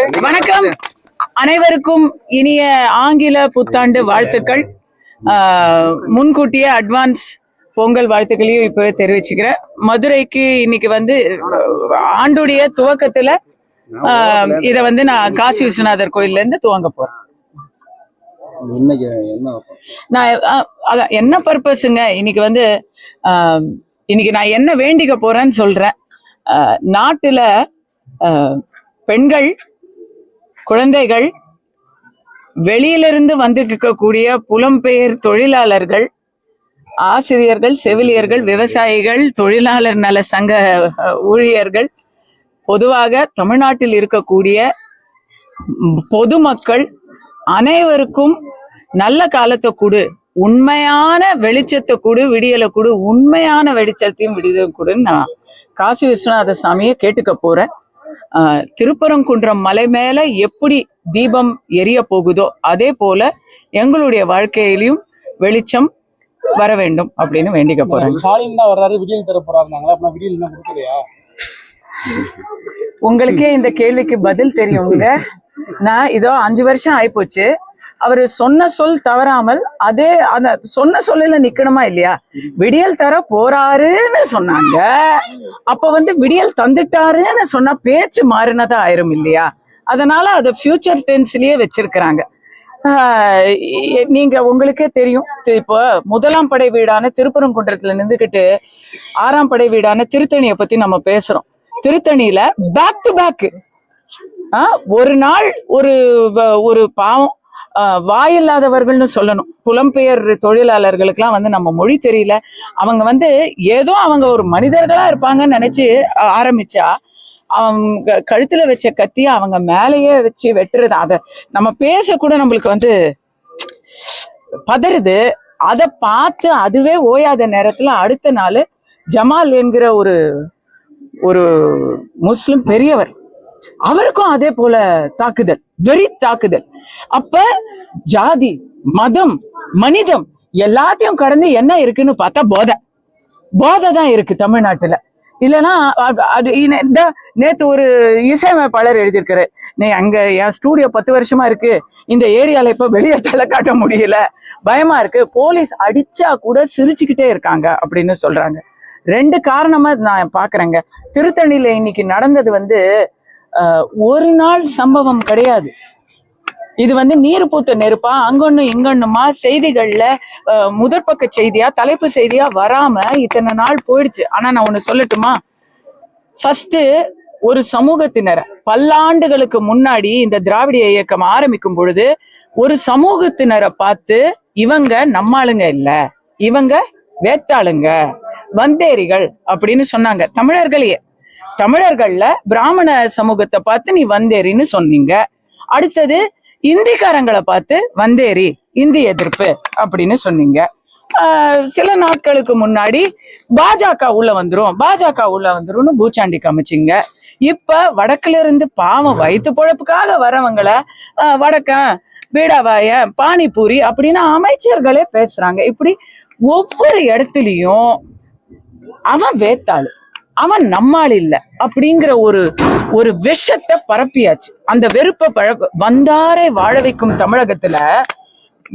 வணக்கம் அனைவருக்கும் இனிய ஆங்கில புத்தாண்டு வாழ்த்துக்கள். முன்கூட்டியே அட்வான்ஸ் பொங்கல் வாழ்த்துக்களையும் இப்போ தெரிவிச்சுக்கிறேன். மதுரைக்கு இன்னைக்கு ஆண்டுடைய துவக்கத்துல இத நான் காசி விஸ்வநாதர் கோயில்ல இருந்து துவங்க போறேன். நான் அதான் என்ன பர்பஸுங்க இன்னைக்கு இன்னைக்கு நான் என்ன வேண்டிக்க போறேன்னு சொல்றேன். நாட்டுல பெண்கள், குழந்தைகள், வெளியிலிருந்து வந்திருக்கக்கூடிய புலம்பெயர் தொழிலாளர்கள், ஆசிரியர்கள், செவிலியர்கள், விவசாயிகள், தொழிலாளர் நல சங்க ஊழியர்கள், பொதுவாக தமிழ்நாட்டில் இருக்கக்கூடிய பொதுமக்கள் அனைவருக்கும் நல்ல காலத்தை கொடு, உண்மையான வெளிச்சத்தை கொடு, விடியலை கொடு, உண்மையான வெளிச்சத்தையும் விடியலை கொடுன்னு நான் காசி விஸ்வநாத சாமியை கேட்டுக்க போறேன். திருப்பரங்குன்றம் மலை மேல எப்படி தீபம் எரிய போகுதோ அதே போல எங்களுடைய வாழ்க்கையிலையும் வெளிச்சம் வர வேண்டும் அப்படின்னு வேண்டிக்க போறேன். ஸ்டாலின் தான் வர்றாரு, விடியல் தர போறாங்க. உங்களுக்கே இந்த கேள்விக்கு பதில் தெரியுங்க. நான் இதோ 5 வருஷம் ஆயிப்போச்சு. அவரு சொன்ன சொல் தவறாமல் அதே அந்த சொன்ன சொல்லல நிக்கணுமா இல்லையா? விடியல் தர போறாருன்னு சொன்னாங்க. அப்ப விடியல் தந்துட்டாருன்னு சொன்னா பேச்சு மாறினதா ஆயிரும் இல்லையா? அதனால அதை ஃபியூச்சர் டென்ஸ்லயே வச்சிருக்கிறாங்க. நீங்க உங்களுக்கே தெரியும், இப்போ 1ஆம் படை வீடான திருப்பரங்குன்றத்துல நின்றுகிட்டு 6ஆம் படை வீடான திருத்தணியை பத்தி நம்ம பேசுறோம். திருத்தணியில பேக் டு பேக் ஒரு நாள் ஒரு பாவம் வாயில்லாதவர்கள்னு சொல்லணும், புலம்பெயர் தொழிலாளர்களுக்கெல்லாம் நம்ம மொழி தெரியல. அவங்க ஏதோ அவங்க ஒரு மனிதர்களா இருப்பாங்கன்னு நினைச்சு ஆரம்பிச்சா அவங்க கழுத்துல வச்ச கத்திய அவங்க மேலேயே வச்சு வெட்டுறது. அதை நம்ம பேச கூட நம்மளுக்கு பதறுது. அதை பார்த்து அதுவே ஓயாத நேரத்துல அடுத்த நாள் ஜமால் என்கிற ஒரு முஸ்லிம் பெரியவர், அவருக்கும் அதே போல தாக்குதல், வெறி தாக்குதல். அப்ப ஜாதி, மதம், மனிதம் எல்லாத்தையும் கடந்து என்ன இருக்குன்னு பார்த்தா போதை தான் இருக்கு தமிழ்நாட்டுல. இல்லைன்னா நேத்து ஒரு இசையமைப்பாளர் எழுதியிருக்காரு, நீ அங்க என் ஸ்டூடியோ 10 வருஷமா இருக்கு, இந்த ஏரியால இப்ப வெளியே தலை காட்ட முடியல, பயமா இருக்கு, போலீஸ் அடிச்சா கூட சிரிச்சுக்கிட்டே இருக்காங்க அப்படின்னு சொல்றாங்க. 2 காரணமா நான் பாக்குறேங்க. திருத்தணியில இன்னைக்கு நடந்தது ஒரு நாள் சம்பவம் கிடையாது. இது நீர் பூத்த நெருப்பா அங்கொன்னு இங்கொன்னுமா செய்திகள்ல முதற்பக்க செய்தியா தலைப்பு செய்தியா வராம இத்தனை நாள் போயிடுச்சு. ஆனா நான் ஒண்ணு சொல்லட்டுமா? ஃபர்ஸ்ட் ஒரு சமூகத்தினரை பல்லாண்டுகளுக்கு முன்னாடி இந்த திராவிட இயக்கம் ஆரம்பிக்கும் பொழுது ஒரு சமூகத்தினரை பார்த்து இவங்க நம்மாளுங்க இல்ல, இவங்க வேத்தாளுங்க, வந்தேரிகள் அப்படின்னு சொன்னாங்க. தமிழர்கள்ல பிராமண சமூகத்தை பார்த்து நீ வந்தேரின்னு சொன்னீங்க. அடுத்தது இந்திக்காரங்களை பார்த்து வந்தேரி, இந்தி எதிர்ப்பு அப்படின்னு சொன்னீங்க. சில நாட்களுக்கு முன்னாடி பாஜக உள்ள வந்துரும்னு பூச்சாண்டி காமிச்சிங்க. இப்ப வடக்குல இருந்து பாவம் வயிற்று பொழப்புக்காக வரவங்களை வடக்கன், பீடாவாய, பானிபூரி அப்படின்னு அமைச்சர்களே பேசுறாங்க. இப்படி ஒவ்வொரு இடத்துலயும் அவன் வேத்தாளு, அவன் நம்மால் இல்ல அப்படிங்கிற ஒரு விஷத்தை பரப்பியாச்சு. அந்த வெறுப்பை வந்தாரே வாழ வைக்கும் தமிழகத்துல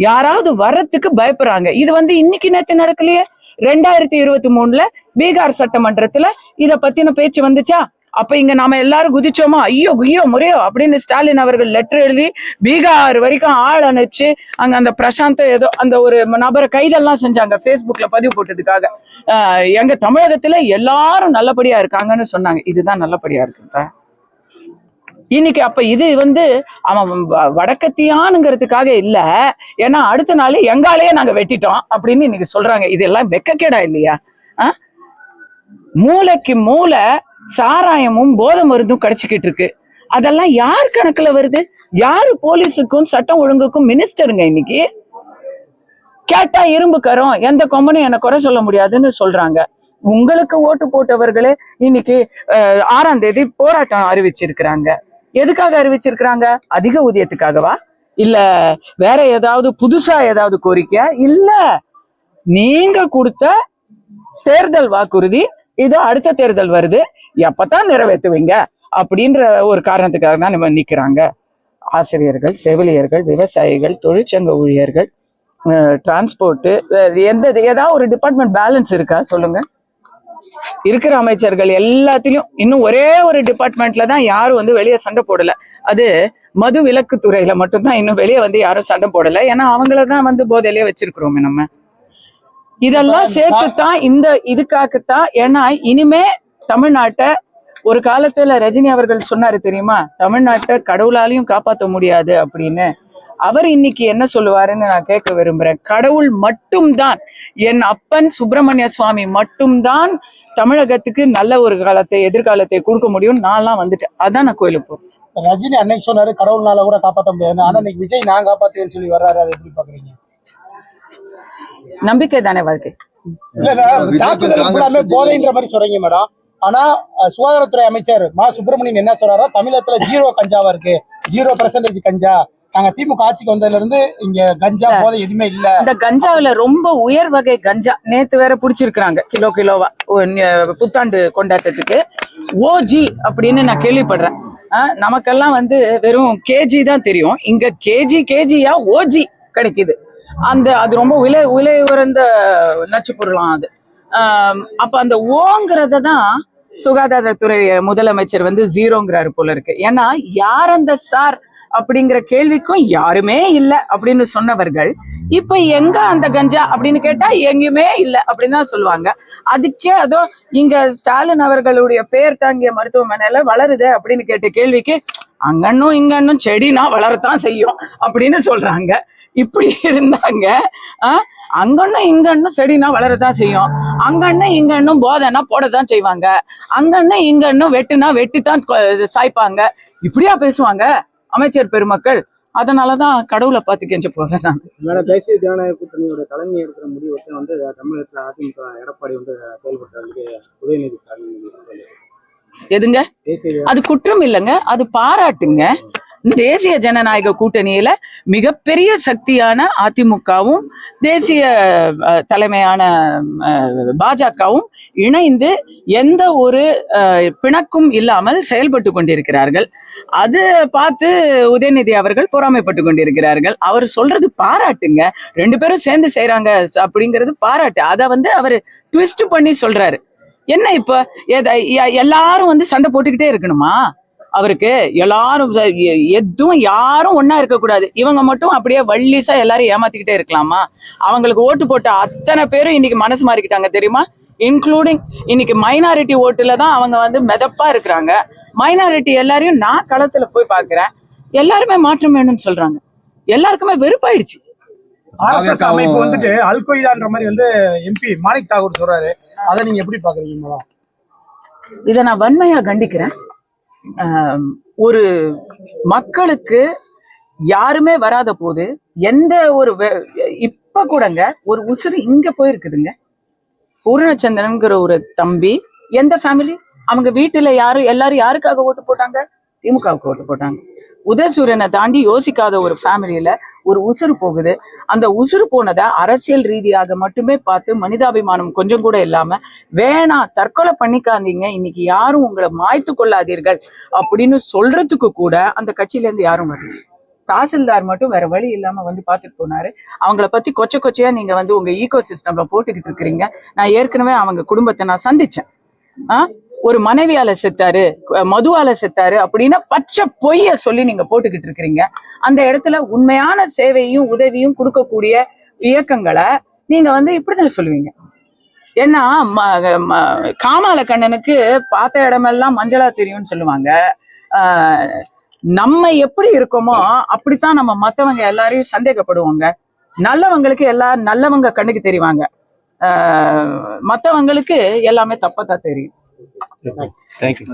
யாராவது வர்றதுக்கு பயப்படுறாங்க. இது இன்னைக்கு நேத்து நடக்கலையே. 2023 பீகார் சட்டமன்றத்துல இத பத்தின பேச்சு வந்துச்சா? அப்ப இங்க நாம எல்லாரும் குதிச்சோமா, ஐயோ முறையோ அப்படின்னு ஸ்டாலின் அவர்கள் லெட்டர் எழுதி பீகார் வரைக்கும் ஆள் அனுப்பிச்சு அங்க அந்த பிரசாந்த் ஏதோ அந்த ஒரு நபரை கைதெல்லாம் செஞ்சாங்க, பேஸ்புக்ல பதிவு போட்டதுக்காக. எங்க தமிழகத்துல எல்லாரும் நல்லபடியா இருக்காங்கன்னு சொன்னாங்க. இதுதான் நல்லபடியா இருக்குப்ப இன்னைக்கு. அப்ப இது அவன் வடக்கத்தியானுங்கிறதுக்காக இல்ல, ஏன்னா அடுத்த நாள் எங்காலேயே நாங்க வெட்டிட்டோம் அப்படின்னு இன்னைக்கு சொல்றாங்க. இதெல்லாம் வெக்கக்கேடா இல்லையா? மூளைக்கு மூளை சாராயமும் போதை மருந்தும் கிடைச்சிக்கிட்டு இருக்கு. அதெல்லாம் யார் கணக்குல வருது? யாரு போலீஸுக்கும் சட்டம் ஒழுங்குக்கும் மினிஸ்டருங்க? இன்னைக்கு கேட்டா இரும்பு கரம், எந்த கொம்பனும் என்ன குறை சொல்ல முடியாதுன்னு சொல்றாங்க. உங்களுக்கு ஓட்டு போட்டவர்களே இன்னைக்கு 6ஆம் தேதி போராட்டம் அறிவிச்சிருக்கிறாங்க. எதுக்காக அறிவிச்சிருக்கிறாங்க? அதிக ஊதியத்துக்காகவா? இல்ல வேற ஏதாவது புதுசா ஏதாவது கோரிக்கையா? இல்ல, நீங்க கொடுத்த தேர்தல் வாக்குறுதி இதோ அடுத்த தேர்தல் வருது, எப்பதான் நிறைவேற்றுவீங்க அப்படின்ற ஒரு காரணத்துக்காக தான் நம்ம நிக்கிறாங்க. ஆசிரியர்கள், செவிலியர்கள், விவசாயிகள், தொழிற்சங்க ஊழியர்கள், டிரான்ஸ்போர்ட், ஏதாவது ஒரு டிபார்ட்மெண்ட் பேலன்ஸ் இருக்கா சொல்லுங்க? இருக்கிற அமைச்சர்கள் எல்லாத்திலயும் இன்னும் ஒரே ஒரு டிபார்ட்மெண்ட்ல தான் யாரும் வந்து வெளியே சண்டை போடல. அது மது விலக்கு துறையில மட்டும்தான் இன்னும் வெளியே வந்து யாரும் சண்டை போடல. ஏன்னா அவங்களதான் வந்து போதையிலேயே வச்சிருக்கிறோமே நம்ம. இதெல்லாம் சேர்த்துத்தான் இதுக்காகத்தான். ஏன்னா இனிமே தமிழ்நாட்டை, ஒரு காலத்துல ரஜினி அவர்கள் சொன்னாரு தெரியுமா, தமிழ்நாட்டை கடவுளாலையும் காப்பாற்ற முடியாது அப்படின்னு. அவர் இன்னைக்கு என்ன சொல்லுவாருன்னு நான் கேட்க விரும்புறேன். கடவுள் மட்டும்தான், என் அப்பன் சுப்பிரமணிய சுவாமி மட்டும்தான் தமிழகத்துக்கு நல்ல ஒரு எதிர்காலத்தை கொடுக்க முடியும். நான்லாம் வந்துட்டேன், அதான் நான் கோயிலுக்கு போறேன். ரஜினி அன்னைக்கு சொன்னாரு கடவுள்னால கூட காப்பாற்ற முடியாது, ஆனா இன்னைக்கு விஜய் நான் காப்பாத்துவேன்னு சொல்லி வர்றாரு. அதை எப்படி பாக்குறீங்க? நம்பிக்கை தானே வாழ்க்கை. போதைன்ற மாதிரி சொல்றீங்க மேடம். ஆனா சுகாதாரத்துறை அமைச்சர் மா சுப்பிரமணியன் என்ன சொல்றாரா, தமிழகத்துல 0 கஞ்சாவா இருக்கு, 0% கஞ்சா. நாங்க திமுக ஆட்சிக்கு வந்ததுல இருந்து இங்க கஞ்சா போதை எதுவுமே இல்ல. இந்த கஞ்சாவில ரொம்ப உயர் வகை கஞ்சா நேத்து வேற புடிச்சிருக்காங்க, கிலோவா புத்தாண்டு கொண்டாட்டத்துக்கு. ஓஜி அப்படின்னு நான் கேள்விப்படுறேன். நமக்கெல்லாம் வந்து வெறும் கேஜி தான் தெரியும். இங்க கேஜியா ஓஜி கிடைக்குது. அது ரொம்ப விலை உயர்ந்த நச்சு பொருளாம் அது. அப்ப அந்த ஓங்கிறத தான் சுகாதாரத்துறை முதலமைச்சர் வந்து 0ங்கிறாரு போல இருக்கு. ஏன்னா யார் அந்த சார் அப்படிங்கிற கேள்விக்கும் யாருமே இல்லை அப்படின்னு சொன்னவர்கள் இப்ப எங்க அந்த கஞ்சா அப்படின்னு கேட்டா எங்கேயுமே இல்லை அப்படின்னு தான் சொல்லுவாங்க. அதுக்கே அதோ இங்க ஸ்டாலின் அவர்களுடைய பெயர் தாங்கிய மருத்துவமனையில வளருது அப்படின்னு கேட்ட கேள்விக்கு அங்கன்னும் இங்கன்னும் செடினா வளரத்தான் செய்யும் அப்படின்னு சொல்றாங்க. இப்படி இருந்தாங்க. அங்கன்னும் இங்கன்னும் செடினா வளரத்தான் செய்யும், அங்கன்னும் இங்கன்னும் போதைன்னா போடத்தான் செய்வாங்க, அங்கன்னும் இங்கன்னும் வெட்டுனா வெட்டித்தான் சாய்ப்பாங்க. இப்படியா பேசுவாங்க அமைச்சர் பெருமக்கள்? அதனாலதான் கடவுளை பார்த்து கெஞ்ச போறேன் நான். தேசிய ஜனநாயக கூட்டணியோட தலைமை இருக்கிற முடிவு வந்து தமிழகத்துல அதிமுக எடப்பாடி வந்து செயல்படுறதுக்கு உதயநிதி ஸ்டாலின் எதுங்க? அது குற்றம் இல்லைங்க, அது பாராட்டுங்க. தேசிய ஜனநாயக கூட்டணியில மிகப்பெரிய சக்தியான அதிமுகவும் தேசிய தலைமையான பாஜகவும் இணைந்து எந்த ஒரு பிணக்கும் இல்லாமல் செயல்பட்டு கொண்டிருக்கிறார்கள். அது பார்த்து உதயநிதி அவர்கள் பொறாமைப்பட்டு கொண்டிருக்கிறார்கள். அவர் சொல்றது பாராட்டுங்க. 2 பேரும் சேர்ந்து செய்யறாங்க அப்படிங்கிறது பாராட்டு. அதை வந்து அவர் ட்விஸ்ட் பண்ணி சொல்றாரு. என்ன இப்ப எல்லாரும் வந்து சண்டை போட்டுக்கிட்டே இருக்கணுமா? அவருக்கு எல்லாரும் எதுவும் யாரும் ஒன்னா இருக்கக்கூடாது, இவங்க மட்டும் அப்படியே வள்ளிசா எல்லாரும் ஏமாத்திக்கிட்டே இருக்கலாமா? அவங்களுக்கு ஓட்டு போட்ட அத்தனை பேரும் இன்னைக்கு மனசு மாறிக்கிட்டாங்க தெரியுமா? இன்க்ளூடிங் இன்னைக்கு மைனாரிட்டி ஓட்டுல தான் அவங்க வந்து மெதப்பா இருக்கிறாங்க. மைனாரிட்டி எல்லாரையும் நான் களத்துல போய் பாக்குறேன், எல்லாருமே மாற்றம் வேணும்னு சொல்றாங்க. எல்லாருக்குமே வெறுப்பாயிடுச்சு. RSS அமைப்பு வந்துட்டு அல்கொய்தான்ற மாதிரி வந்து MP மாணிக் தாகூர் சொல்றாரு. அதை நீங்க எப்படி பாக்குறீங்க? இதை நான் வன்மையா கண்டிக்கிறேன். ஒரு மக்களுக்கு யாருமே வராத போது எந்த ஒரு இப்ப கூடங்க ஒரு உசுறு இங்க போயிருக்குதுங்க. பூரணச்சந்திரன்கிற ஒரு தம்பி, எந்த ஃபேமிலி, அவங்க வீட்டுல எல்லாரும் யாருக்காக ஓட்டு போட்டாங்க? திமுகவுக்கு ஓட்டு போட்டாங்க. உதயசூரியனை தாண்டி யோசிக்காத ஒரு ஃபேமிலியில ஒரு உசுறு போகுது. அந்த உசுறு போனதை அரசியல் ரீதியாக மட்டுமே பார்த்து மனிதாபிமானம் கொஞ்சம் கூட இல்லாம வேணாம் தற்கொலை பண்ணிக்காதீங்க, இன்னைக்கு யாரும் உங்களை மாய்த்து கொள்ளாதீர்கள் அப்படின்னு சொல்றதுக்கு கூட அந்த கட்சியில இருந்து யாரும் வரல. தாசில்தார் மட்டும் வேற வழி இல்லாம வந்து பார்த்துட்டு போனாரு. அவங்கள பத்தி கொச்சையா நீங்க வந்து உங்க ஈகோ சிஸ்டம்ல போட்டுக்கிட்டு இருக்கிறீங்க. நான் ஏற்கனவே அவங்க குடும்பத்தை நான் சந்திச்சேன். ஒரு மனைவியால செத்தாரு, மதுவால செத்தாரு அப்படின்னு பச்சை பொய்ய சொல்லி நீங்க போட்டுக்கிட்டு இருக்கிறீங்க. அந்த இடத்துல உண்மையான சேவையும் உதவியும் கொடுக்கக்கூடிய இயக்கங்களை நீங்க வந்து இப்படிதான் சொல்லுவீங்க. ஏன்னா காமால கண்ணனுக்கு பார்த்த இடமெல்லாம் மஞ்சளா தெரியும்னு சொல்லுவாங்க. நம்ம எப்படி இருக்கோமோ அப்படித்தான் நம்ம மத்தவங்க எல்லாரையும் சந்தேகப்படுவாங்க. நல்லவங்களுக்கு நல்லவங்க கண்ணுக்கு தெரிவாங்க, மத்தவங்களுக்கு எல்லாமே தப்பத்தான் தெரியும். தேங்க்யூ.